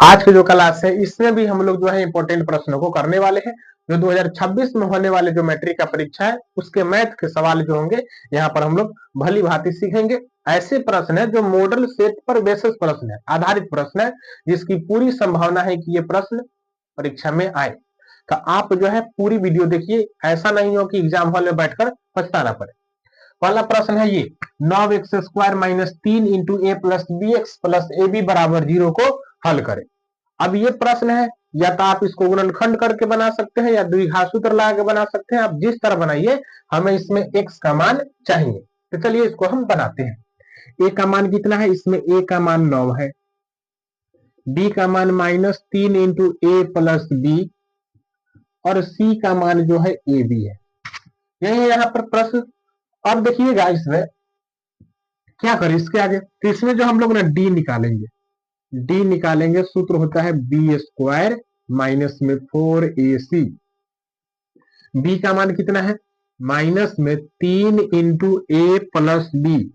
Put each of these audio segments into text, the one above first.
आज की जो क्लास है इसमें भी हम लोग जो है इंपॉर्टेंट प्रश्नों को करने वाले हैं। जो 2026 में होने वाले जो मैट्रिक का परीक्षा है उसके मैथ के सवाल जो होंगे यहाँ पर हम लोग भली भांति सीखेंगे। ऐसे प्रश्न है जो मॉडल सेट पर बेसिस प्रश्न है, आधारित प्रश्न है, जिसकी पूरी संभावना है कि ये प्रश्न परीक्षा में आए। तो आप जो है पूरी वीडियो देखिए, ऐसा नहीं हो कि एग्जाम हॉल में बैठकर पछताना पड़े। पहला प्रश्न है ये 9x² - 3 into a plus b x plus a b बराबर 0 को हल करें। अब ये प्रश्न है, या तो आप इसको गुणनखंड करके बना सकते हैं या द्विघात सूत्र लगा के बना सकते हैं। आप जिस तरह बनाइए, हमें इसमें x का मान चाहिए। तो चलिए इसको हम बनाते हैं। a का मान कितना है? इसमें a का मान 9 है, b का मान -3 इंटू ए प्लस बी और c का मान जो है ए बी है। यही यहाँ पर प्रश्न। अब देखिएगा इसमें क्या करें इसके आगे, तो इसमें जो हम लोग ना d निकालेंगे, सूत्र होता है b² माइनस में 4ac। b का मान कितना है? माइनस में 3 इंटू ए प्लस बी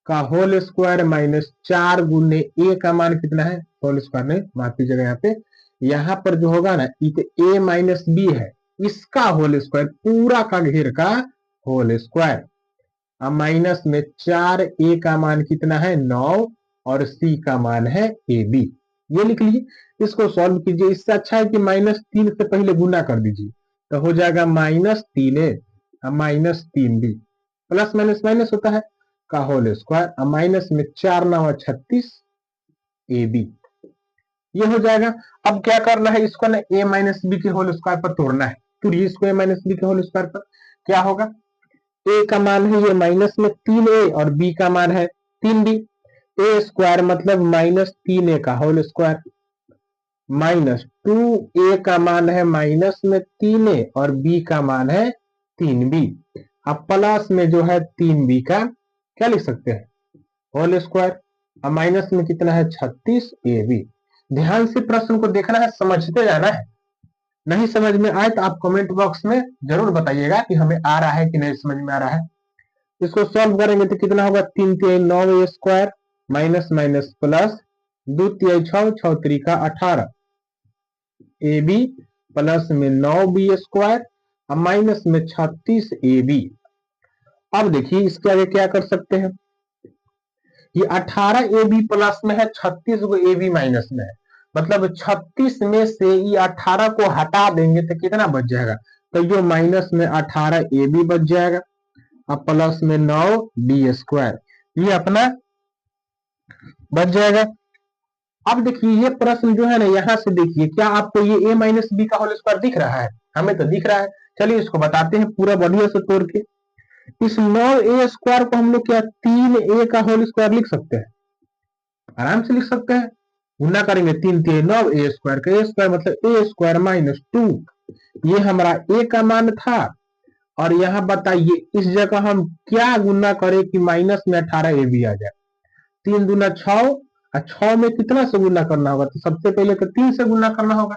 का होल स्क्वायर माइनस 4 गुने ए का मान कितना है? होल स्क्वायर नहीं, माफ कीजिएगा, यहाँ पर जो होगा ना ए माइनस बी है, इसका होल स्क्वायर, पूरा का घेर का होल स्क्वायर। अब माइनस में 4 ए का मान कितना है? 9 और सी का मान है ए बी। ये लिख लीजिए। इसको सॉल्व कीजिए। इससे अच्छा है कि -3 से पहले गुना कर दीजिए, तो हो जाएगा -3a -3b plus minus minus होता है का होल स्क्वायर। अब माइनस में 4 9 36 ए बी, ये हो जाएगा। अब क्या करना है, इसको ना a माइनस बी के होल स्क्वायर पर तोड़ना है। तो इसको a माइनस बी के होल स्क्वायर पर क्या होगा? a का मान है ये माइनस में 3a और b का मान है 3b। a स्क्वायर मतलब -3a का होल स्क्वायर माइनस 2a का मान है माइनस में 3a और b का मान है 3b। अब प्लस में जो है 3b का क्या लिख सकते हैं? Whole square. अब माइनस में कितना है? 36ab। ध्यान से प्रश्न को देखना है, समझते जाना है। नहीं समझ में आए तो आप कमेंट बॉक्स में जरूर बताइएगा कि हमें आ रहा है कि नहीं समझ में आ रहा है। इसको सॉल्व करेंगे तो कितना होगा? 3 3 9a² माइनस माइनस प्लस 2 3 6 6 3 का 18 ए बी प्लस में 9b² और माइनस में 36ab। अब देखिए इसके आगे क्या कर सकते हैं। ये 18ab प्लस में है, 36 को ab माइनस में है, मतलब 36 में से ये 18 को हटा देंगे तो कितना बच जाएगा? तो ये माइनस में 18ab बच जाएगा। अब प्लस में 9b², ये अपना बच जाएगा। अब देखिए ये प्रश्न जो है ना, यहाँ से देखिए, क्या आपको ये a माइनस बी का होल स्क्वायर दिख रहा है? हमें तो दिख रहा है। चलिए इसको बताते हैं पूरा बढ़िया से तोड़ के। इस 9a² को हम लोग क्या 3a का होल स्क्वायर लिख सकते हैं? आराम से लिख सकते हैं। गुना करेंगे 3 3 9a² का a² मतलब a² माइनस 2। ये हमारा a का मान था। और यहाँ बताइए इस जगह हम क्या गुना करें कि माइनस में 18ab आ जाए? 3 दूना 6 और 6 में कितना से गुना करना होगा? तो सबसे पहले तो 3 से गुना करना होगा।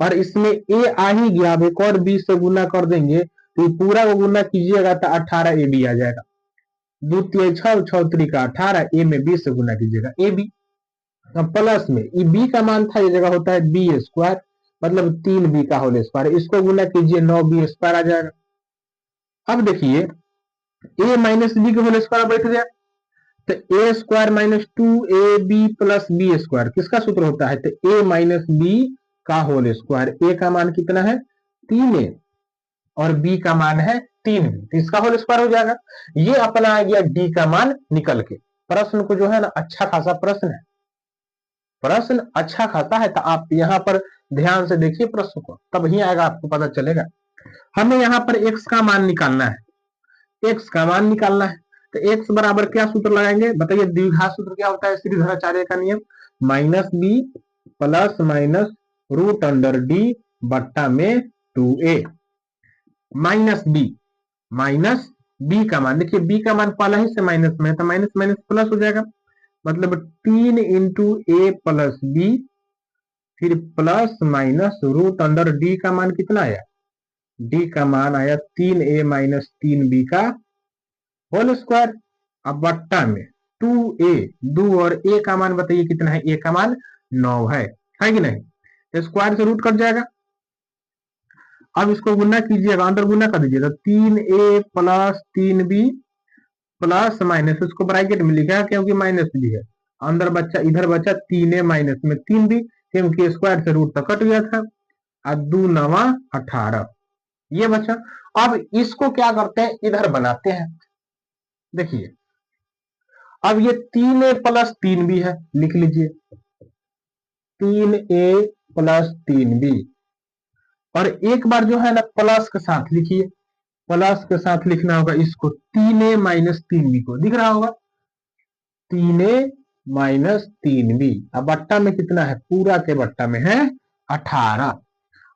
और इसमें a आ ही गया, अब एक और b से गुना कर देंगे तो ये पूरा को गुना कीजिएगा तो 18ab आ जाएगा। 2 3 6 6 3 का 18, a में b से गुना कीजिएगा ab। अब प्लस में ये b का मान था, ये जगह होता है b² मतलब 3b का होल स्क्वायर। इसको गुना कीजिए 9b² आ जाएगा। अब देखिए a माइनस बी के होल स्क्वायर बैठ गया, तो a² minus 2ab plus b² किसका सूत्र होता है? तो a माइनस b का होल स्क्वायर। a का मान कितना है? 3a और b का मान है 3b, तो इसका होल स्क्वायर हो जाएगा। ये अपना आ गया d का मान निकल के। प्रश्न को जो है ना अच्छा खासा प्रश्न है, प्रश्न अच्छा खासा है। तो आप यहाँ पर ध्यान से देखिए प्रश्न को, तब ही आएगा, आपको पता चलेगा। हमें यहाँ पर x का मान निकालना है, x का मान निकालना है। तो x बराबर क्या सूत्र लगाएंगे बताइए? द्विघात सूत्र क्या होता है? श्रीधराचार्य का नियम, -b प्लस माइनस √d बट्टा में 2a माइनस b का मान। देखिए b का मान पहला ही से माइनस में है, तो माइनस माइनस प्लस हो जाएगा, मतलब 3 इंटू ए प्लस बी फिर प्लस माइनस √d का मान कितना आया? d का मान आया 3a माइनस 3b का होल स्क्वायर। अब बट्टा में 2a, 2 और a का मान बताइए कितना है? a का मान 9 है कि नहीं। स्क्वायर से रूट कट जाएगा। अब इसको गुना कीजिएगा, अंदर गुना कर दीजिएगा, 3a plus 3b plus minus, उसको ब्रैकेट में लिखा है क्योंकि माइनस भी है। अंदर बच्चा, इधर बच्चा 3a माइनस में 3b, क्योंकि स्क्वायर से रूट तक कट गया था। और 2 9 18 ये बचा। अब इसको क्या करते हैं, इधर बनाते हैं। देखिए अब ये 3a प्लस 3b है, लिख लीजिए 3a प्लस 3b, और एक बार जो है ना प्लस के साथ लिखिए, प्लस के साथ लिखना होगा इसको, 3a माइनस 3b को, दिख रहा होगा 3a माइनस 3b। अब बट्टा में कितना है, पूरा के बट्टा में है 18,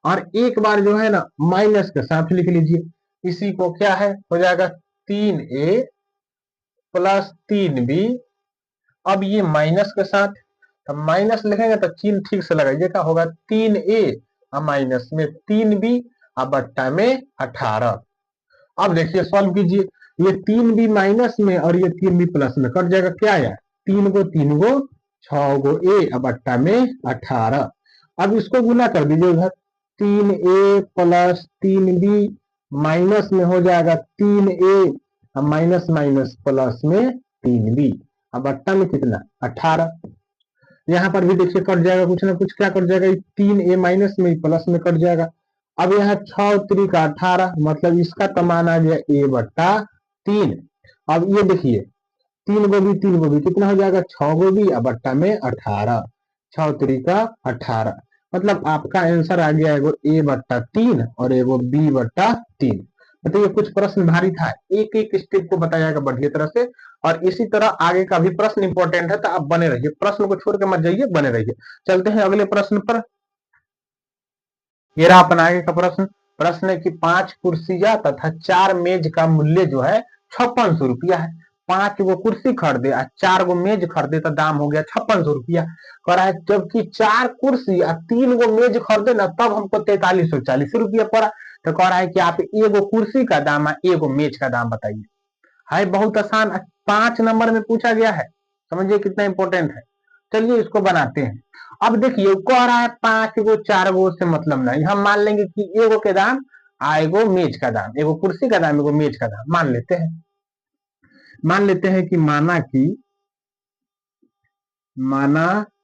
और एक बार जो है ना माइनस के साथ लिख लीजिए, इसी को क्या है, हो जाएगा 3a प्लस 3b। अब ये माइनस के साथ, अब माइनस लिखेंगे तो चिन्ह ठीक से लगाइएगा, होगा 3a माइनस में 3b और बट्टा में 18। अब देखिए सॉल्व कीजिए, ये 3b माइनस में और ये 3b प्लस में कट जाएगा, क्या आया 3 गो 6 गो a और बट्टा में 18। अब इसको गुना कर दीजिए उधर, 3a प्लस 3b माइनस में हो जाएगा 3a माइनस माइनस प्लस में 3b, अब बट्टा में कितना 18। यहाँ पर भी देखिए कट जाएगा कुछ ना कुछ, क्या कट जाएगा, 3a माइनस में प्लस में कट जाएगा। अब यहाँ 6 3 18, मतलब इसका तो मान आ गया a बट्टा 3। अब ये देखिए 3 गोभी कितना हो जाएगा, 6 गोभी और बट्टा में 18, 6 3 18, मतलब आपका आंसर आ गया एगो a बट्टा 3 और एगो b बट्टा 3। बताइए कुछ प्रश्न भारी था, एक एक स्टेप को बताया बढ़िया तरह से, और इसी तरह आगे का भी प्रश्न इंपॉर्टेंट है, तो आप बने रहिए, प्रश्न को छोड़ के मत जाइए, बने रहिए। चलते हैं अगले प्रश्न पर। ये रहा अपना आगे का प्रश्न। प्रश्न है कि 5 कुर्सियां तथा 4 मेज का मूल्य जो है 5600 रुपया है। 5 गो कुर्सी खरीदे और 4 गो मेज खरीदे तो दाम हो गया 5600 रुपया। कह रहा है जबकि 4 कुर्सी और 3 गो मेज खरीदे ना तब हमको 4340 रुपया पड़ा। तो कह रहा है कि आप एगो कुर्सी का दाम और एगो मेज का दाम बताइए। है बहुत आसान, 5 नंबर में पूछा गया है, समझिए कितना इंपॉर्टेंट है। चलिए इसको बनाते हैं। अब देखिए कह रहा है 5 गो 4 गो से मतलब नहीं, हम मान लेंगे कि एगो के दाम एगो मेज का दाम, एगो कुर्सी का दाम एगो मेज का दाम मान लेते हैं। मान लेते हैं कि माना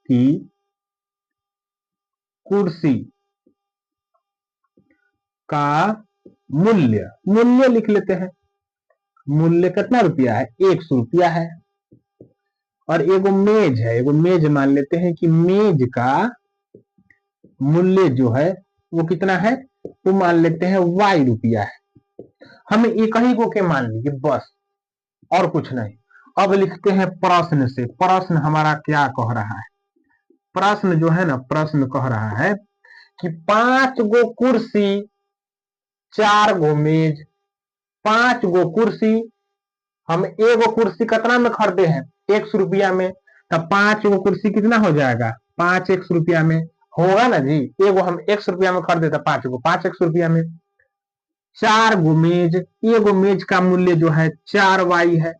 कि कुर्सी का मूल्य लिख लेते हैं, मूल्य कितना रुपया है, 100 रुपया है। और एगो मेज है, एगो मेज मान लेते हैं कि मेज का मूल्य जो है वो कितना है, तो मान लेते हैं y रुपया है। हमें एक ही को के मान लीजिए बस, और कुछ नहीं। अब लिखते हैं प्रश्न से, प्रश्न हमारा क्या कह रहा है, प्रश्न जो है ना, प्रश्न कह रहा है कि 5 गो कुर्सी 4 गो मेज, 5 गो कुर्सी, हम एगो कुर्सी कितना में खरीदे हैं 100 रुपया में, तब 5 गो कुर्सी कितना हो जाएगा, 5 100 रुपया में होगा ना जी। एगो हम 100 रुपया में खरीदे तो 5 गो 5 100 रुपया में। 4 गो मेज, एगो मेज का मूल्य जो है 4y है,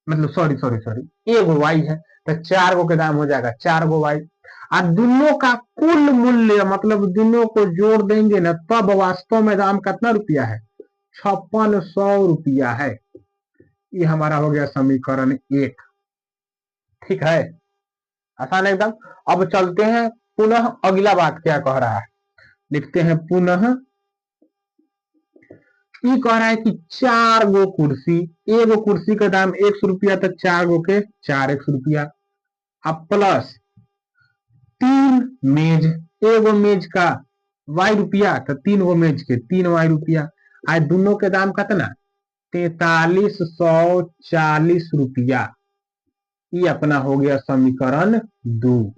मतलब सॉरी एगो y है, तो 4 गो के दाम हो जाएगा 4 गो y। और दोनों का कुल मूल्य, मतलब दोनों को जोड़ देंगे ना तब वास्तव में दाम कितना रुपया है, 5600 रुपया है। ये हमारा हो गया समीकरण 1। ठीक है, आसान एकदम। अब चलते हैं पुनः, अगला बात क्या कह रहा है, लिखते हैं पुनः। ये कह रहा है कि 4 गो कुर्सी, एगो कुर्सी का दाम 100 रुपया, तो 4 गो के 4 100 रुपया, अब प्लस 3 मेज, एगो मेज का y रुपया, तो 3 गो मेज के 3y रुपया, आज दोनों के दाम कितना 4340 रुपया। ये अपना हो गया समीकरण 2।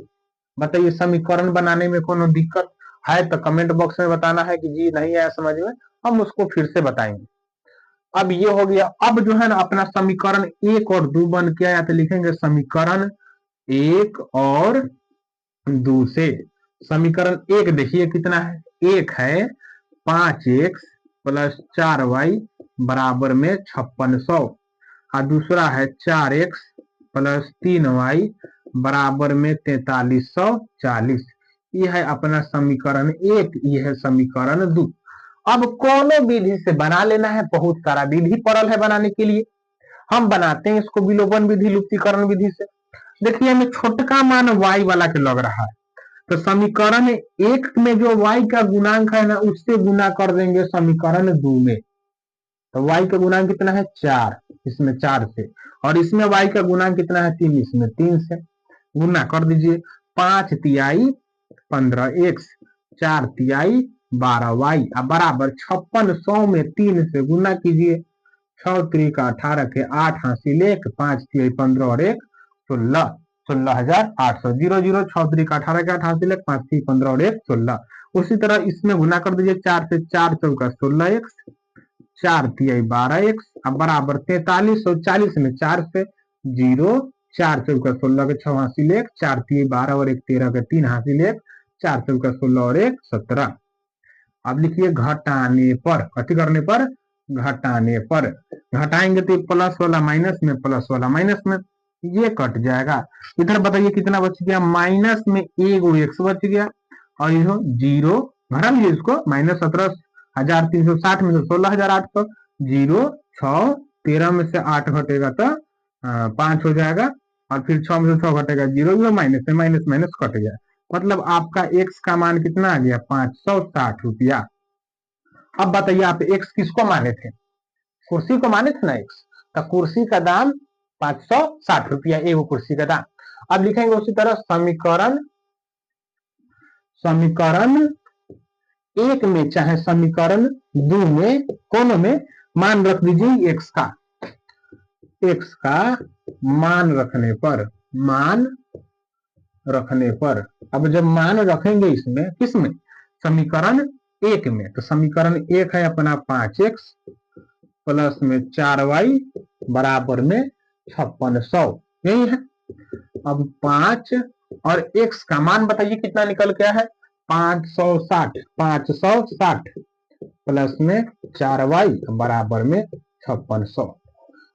बताइए समीकरण बनाने में कोनो दिक्कत है तो कमेंट बॉक्स में बताना है कि जी नहीं आया समझ में, हम उसको फिर से बताएंगे। अब ये हो गया, अब जो है ना अपना समीकरण 1 और 2 बन के आया, तो लिखेंगे समीकरण 1 और 2 से। समीकरण 1 देखिए कितना है, एक है 5x प्लस 4y बराबर में 5600, और दूसरा है 4x प्लस 3y बराबर में 4340। यह है अपना समीकरण 1, यह है समीकरण 2। अब कोनो विधि से बना लेना है, बहुत सारा विधि पड़ल है बनाने के लिए। हम बनाते हैं इसको विलोपन विधि, लुप्तीकरण विधि से। देखिए हमें छोटका मान y वाला के लग रहा है, तो समीकरण 1 में जो y का गुणांक है ना, उससे गुना कर देंगे समीकरण 2 में। तो y का गुणांक कितना है 4, इसमें 4 से, और इसमें y का गुणांक कितना है 3, इसमें 3 से। गुना कर दीजिए, 5 तिहाई 15x, 4 तिहाई 12y, अब बराबर 5600 में 3 से गुना कीजिए। 6 त्रिका 18 के 8 हासिल 1, 5 तिहाई 15 और 1 16, 16,800। 0 6 त्रिका 18 के 8 हासिल 1, 5 तिहाई 15 और 1 16। उसी तरह इसमें गुना कर दीजिए, 4 से 4 चौका 16x, 4 तिहाई 12x, अब बराबर 4340 में 4 से 0, 4 चौका 16 के 6 हासिल 1, 4 तिहाई 12 और 1 13 के 3 हासिल 1, 4 चौका 16 और 1 17। अब लिखिए घटाने पर, कथी करने पर, घटाने पर। घटाएंगे तो प्लस वाला माइनस में, प्लस वाला माइनस में, ये कट जाएगा। इधर बताइए कितना बच गया, माइनस में एगो एक्स बच गया, और ये 0 घटा लीजिए इसको, माइनस 17,360 में से 16,800, 0 6 13 में से 8 घटेगा तो 5 हो जाएगा, और फिर 6 में से 6 घटेगा 0, माइनस में माइनस माइनस कट गया। मतलब आपका x का मान कितना आ गया 560 रुपया। अब बताइए आप x किसको माने थे, कुर्सी को माने थे ना x, तो कुर्सी का दाम 560 रुपया, एगो कुर्सी का दाम। अब लिखेंगे उसी तरह समीकरण 1 में चाहे समीकरण 2 में, कोनो में मान रख दीजिए x का मान रखने पर, अब जब मान रखेंगे इसमें, किसमें, समीकरण 1 में, तो समीकरण 1 है अपना 5x प्लस में 4y बराबर में 5600, यही है। अब 5 और x का मान बताइए कितना निकल गया है 560 प्लस में 4y बराबर में 5600।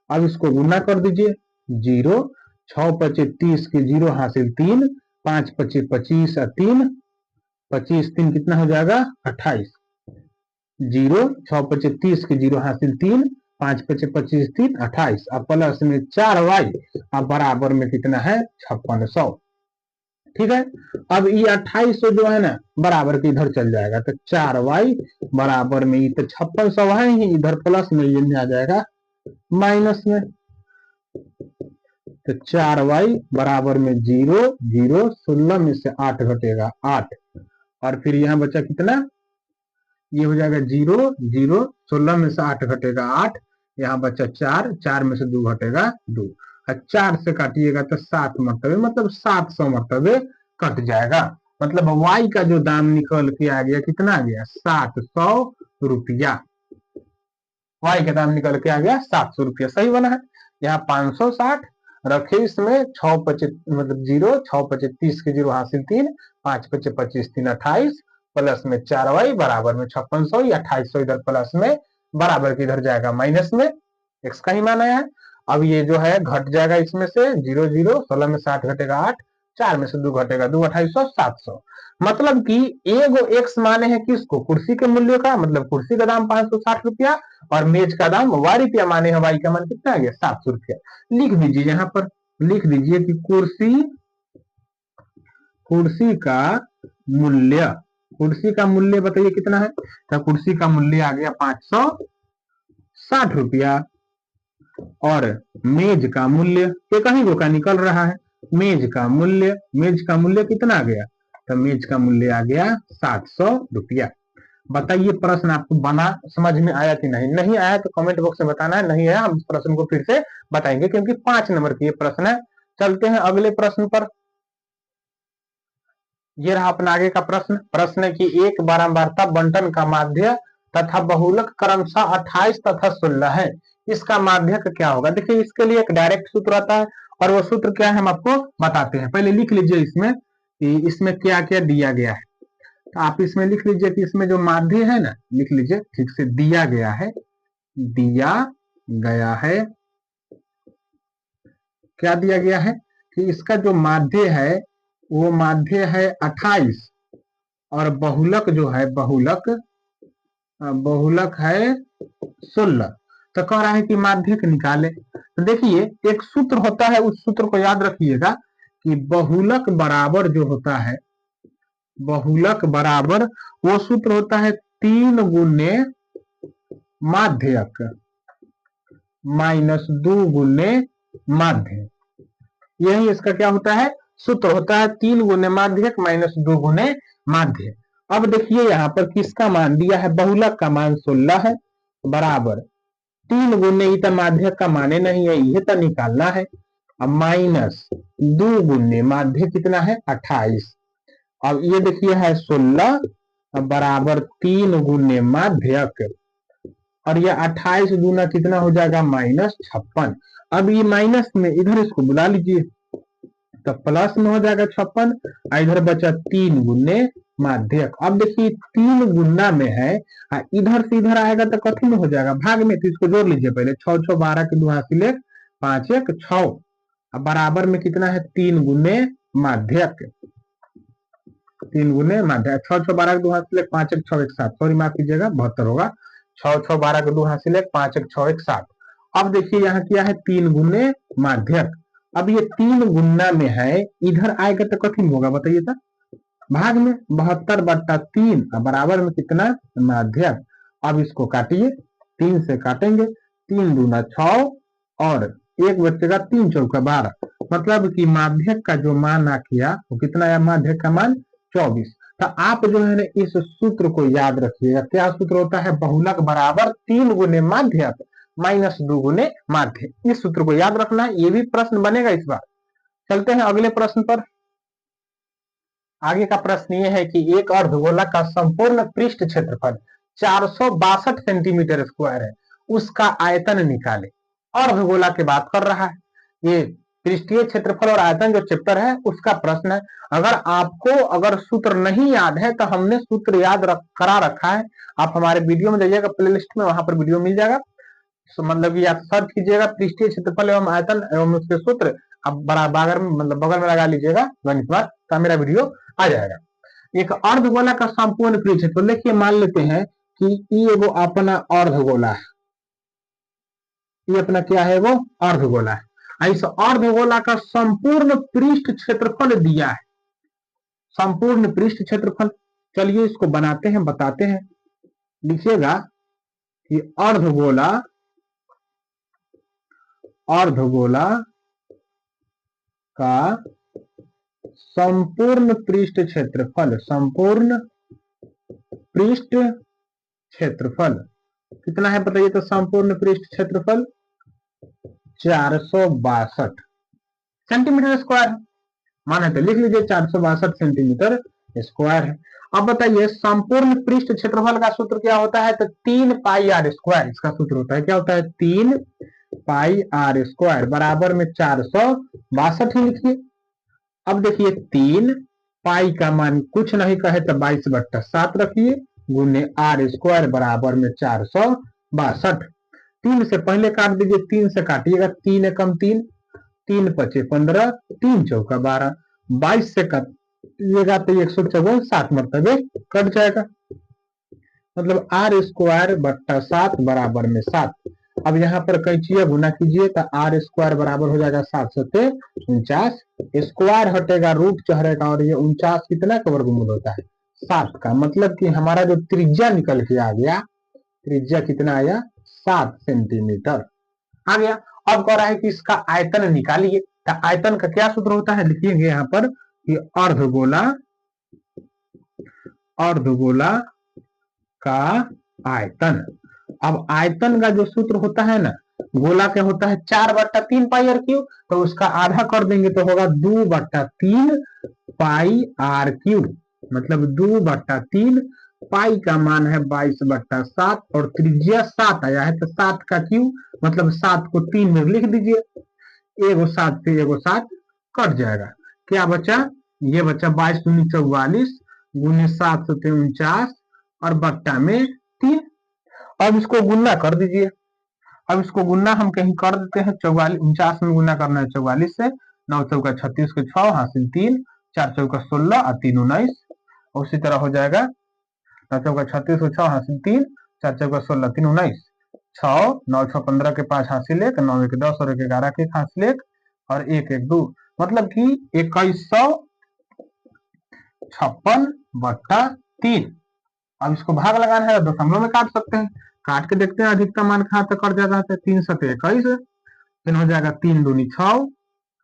अब इसको गुना कर दीजिए, 0 6 पचे 30 के 0 हासिल 3, 5 पचे 25 और 3 25 3 कितना हो जाएगा 28, 0 6 पचे 30 के 0 हासिल 3, 5 पचे 25 3 28, अब प्लस में 4y, अब बराबर में कितना है 5600। ठीक है, अब ये 2800 जो है ना बराबर के इधर चल जाएगा, तो 4y बराबर में, तो 5600 है ही, इधर प्लस में ये आ जाएगा माइनस में, तो 4y बराबर में 0 0, 16 में से 8 घटेगा 8, और फिर यहाँ बचा कितना, ये हो जाएगा 0 0, 16 में से 8 घटेगा 8, यहाँ बचा 4, 4 में से 2 घटेगा 2, और 4 से काटिएगा तो 7 मरतबे, मतलब 700 मरतबे कट जाएगा। मतलब y का जो दाम निकल के आ गया कितना आ गया 700 रुपया, y का दाम निकल के आ गया 700 रुपया, सही बना है। यहाँ 560 रखे, इसमें 6 पचे मतलब 0 6 पचे 30 के 0 हासिल 3, 5 पचे 25 3 28, प्लस में 4y बराबर में 5600, 2800 इधर प्लस में बराबर के इधर जाएगा माइनस में, x का ही मान आया है। अब ये जो है घट जाएगा इसमें से 0 0, 16 में से 8 घटेगा 8, 4 में से 2 घटेगा 2, 2800 700। मतलब कि एगो x माने है किसको, कुर्सी के मूल्य का, मतलब कुर्सी का दाम 560 रुपया, और मेज का दाम y रुपया माने है, y का मान कितना आ गया 700 रुपया। लिख दीजिए, यहाँ पर लिख दीजिए कि कुर्सी का मूल्य बताइए कितना है, तो कुर्सी का मूल्य आ गया 560 रुपया, और मेज का मूल्य ये कहीं को का निकल रहा है, मेज का मूल्य कितना आ गया, तो मेज का मूल्य आ गया 700 रुपया। बताइए प्रश्न आपको बना समझ में आया कि नहीं आया तो कमेंट बॉक्स में बताना है, नहीं आया हम इस प्रश्न को फिर से बताएंगे, क्योंकि 5 नंबर की ये प्रश्न है। चलते हैं अगले प्रश्न पर। ये रहा अपना आगे का प्रश्न है कि एक बारंबारता बंटन का माध्य तथा बहुलक क्रमशः 28 तथा 16 है, इसका माध्यक क्या होगा। देखिए इसके लिए एक डायरेक्ट सूत्र आता है, और वो सूत्र क्या है हम आपको बताते हैं। पहले लिख लीजिए इसमें कि इसमें क्या क्या दिया गया है, तो आप इसमें लिख लीजिए कि इसमें जो माध्य है ना, लिख लीजिए ठीक से, दिया गया है क्या दिया गया है, कि इसका जो माध्य है वो माध्य है 28 और बहुलक जो है बहुलक है 16। तो कह रहा है कि माध्यक निकाले। तो देखिए एक सूत्र होता है, उस सूत्र को याद रखिएगा कि बहुलक बराबर जो होता है, बहुलक बराबर वो सूत्र होता है 3 गुने माध्यक माइनस 2 गुने माध्य। यही इसका क्या होता है, सूत्र होता है 3 गुने माध्यक माइनस 2 गुने माध्य। अब देखिए यहाँ पर किसका मान दिया है, बहुलक का मान 16 है बराबर 3 गुने, ये तो माध्यक का माने नहीं है, ये तो निकालना है। अब माइनस 2 गुने माध्य कितना है 28। अब ये देखिए है 16 बराबर 3 गुने माध्यक, और ये 28 गुना कितना हो जाएगा माइनस 56। अब ये माइनस में इधर इसको बुला लीजिए तो प्लस में हो जाएगा 56, इधर बचा 3 गुने माध्यक। अब देखिए 3 गुना में है, इधर से इधर आएगा तो कथी में हो जाएगा भाग में, तो इसको जोड़ लीजिए पहले 6 6 12 के 2 हासिल 5 1 6। अब बराबर में कितना है 3 गुने माध्यक, 3 गुने माध्यक 6 6 12 के 2 हासिल 5 1 6 1 7, सॉरी माफ कीजिएगा 72 होगा, 6 6 12 के 2 हासिल 5 1 6 1 7। अब देखिए यहाँ क्या है 3 गुने माध्यक। अब ये 3 गुना में है, इधर आएगा तो कथी में होगा बताइए तो, भाग में 72 बट्टा 3 बराबर में कितना माध्यक। अब इसको काटिए, 3 से काटेंगे, 3 दूना 6 और एक बचेगा 3 चौका 12, मतलब कि माध्यक का जो मान आ किया वो कितना आया, माध्यक का मान 24। तो आप जो है ना इस सूत्र को याद रखिएगा, क्या सूत्र होता है, बहुलक बराबर 3 गुने माध्यक माइनस 2 गुने माध्य। इस सूत्र को याद रखना है, ये भी प्रश्न बनेगा इस बार। चलते हैं अगले प्रश्न पर। आगे का प्रश्न ये है कि एक अर्धगोला का संपूर्ण पृष्ठ क्षेत्रफल 462 सेंटीमीटर स्क्वायर है, उसका आयतन निकाले। अर्धगोला की बात कर रहा है, ये पृष्ठीय क्षेत्रफल और आयतन जो चैप्टर है उसका प्रश्न है। अगर सूत्र नहीं याद है तो हमने सूत्र याद करा रखा है, आप हमारे वीडियो में जाइएगा प्लेलिस्ट में, वहां पर वीडियो मिल जाएगा। मतलब कि आप सर्च कीजिएगा पृष्ठीय क्षेत्रफल एवं आयतन एवं उसके सूत्र, आप बराबर मतलब बगल में लगा लीजिएगा गणित का मेरा वीडियो आ जाएगा। एक अर्धगोला का संपूर्ण पृष्ठ क्षेत्रफल, देखिए मान लेते हैं कि ये वो अपना अर्धगोला है, ये अपना क्या है वो अर्धगोला है। इस अर्धगोला का संपूर्ण पृष्ठ क्षेत्रफल दिया है, संपूर्ण पृष्ठ क्षेत्रफल। चलिए इसको बनाते हैं, बताते हैं। लिखिएगा कि अर्धगोला का संपूर्ण पृष्ठ क्षेत्रफल, संपूर्ण पृष्ठ क्षेत्रफल कितना है बताइए तो, संपूर्ण पृष्ठ क्षेत्रफल 462 सेंटीमीटर स्क्वायर। माना तो लिख लीजिए 462 सेंटीमीटर स्क्वायर है। अब बताइए संपूर्ण पृष्ठ क्षेत्रफल का सूत्र क्या होता है, तो 3 पाई आर स्क्वायर इसका सूत्र होता है। क्या होता है, 3 पाई आर स्क्वायर बराबर में 462 ही लिखिए। अब देखिए 3 पाई का मान कुछ नहीं कहे तो 22/7 रखिए, गुने आर स्क्वायर बराबर में 462। 3 से पहले काट दीजिए, 3 से काटिएगा, 3 एकम 3, 3 पचे 15, 3 चौका 12, 22 से काटिएगा तो 154 7 मरतबे कट जाएगा, मतलब आर स्क्वायर बट्टा 7 बराबर में 7। अब यहाँ पर कैंचिया गुना कीजिए तो आर स्क्वायर बराबर हो जाएगा 7 सत्ते 49, स्क्वायर हटेगा रूट चढ़ेगा, और ये 49 कितना का वर्गमूल होता है 7 का, मतलब कि हमारा जो त्रिज्या निकल के आ गया, त्रिज्या कितना आया 7 सेंटीमीटर आ गया। अब कह रहा है कि इसका आयतन निकालिए, तो आयतन का क्या सूत्र होता है, लिखिएंगे यहाँ पर कि अर्धगोला का आयतन। अब आयतन का जो सूत्र होता है ना, गोला का होता है 4/3 पाई आर क्यूब, तो उसका आधा कर देंगे तो होगा 2/3 पाई आर क्यूब, मतलब 2/3 पाई का मान है 22/7 और त्रिज्या 7 आया है, तो 7 का क्यूब मतलब 7 को 3 में लिख दीजिए, एगो 7 से एगो 7 कट जाएगा, क्या बचा, ये बचा 22 दूनी 44 गुने 7 सौ 49 और बट्टा में 3। अब इसको गुना कर दीजिए, अब इसको गुना हम कहीं कर देते हैं, 44 49 में गुना करना है 44 से, 9 चौका 36 के 6 हासिल 3, 4 चौका 16 और 3 19। उसी तरह हो जाएगा 9 चौका 36 के 6 हासिल 3, 4 चौका 16 3 19, 6 9 6 15 के 5 हासिल 1, 9 1 10 और 1 11 के हासिल 1 और 1 1 2, मतलब कि 2156/3। अब इसको भाग लगाना है, दशमलव में काट सकते हैं, काट के देखते हैं अधिकतम मान कहाँ तक कट जाता है। 3 7 21, फिर हो जाएगा 3 दूनी 6,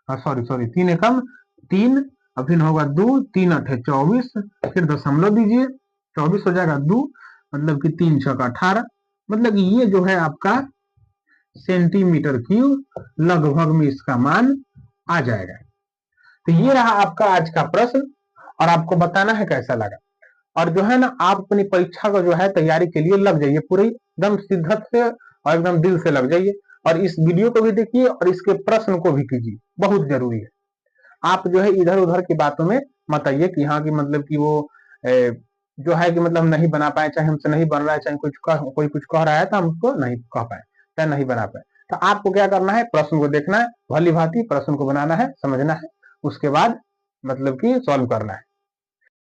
सॉरी 3 एकम 3, और फिर होगा 2, 3 8 24, फिर दशमलव दीजिए 24 हो जाएगा 2, मतलब कि 3 6 18, मतलब कि ये जो है आपका सेंटीमीटर क्यूब लगभग में इसका मान आ जाएगा। तो ये रहा आपका आज का प्रश्न, और आपको बताना है कैसा लगा। और जो है ना, आप अपनी परीक्षा को जो है तैयारी के लिए लग जाइए, पूरी एकदम शिद्दत से और एकदम दिल से लग जाइए, और इस वीडियो को भी देखिए और इसके प्रश्न को भी कीजिए, बहुत जरूरी है। आप जो है इधर उधर की बातों में मत आइए कि हाँ की मतलब कि वो जो है कि मतलब नहीं बना पाए, चाहे हमसे नहीं बन रहा है, चाहे कोई कुछ कह रहा है तो हम उसको नहीं कह पाए, चाहे नहीं बना पाए। तो आपको क्या करना है, प्रश्न को देखना है, भली भांति प्रश्न को बनाना है, समझना है, उसके बाद मतलब कि सॉल्व करना है।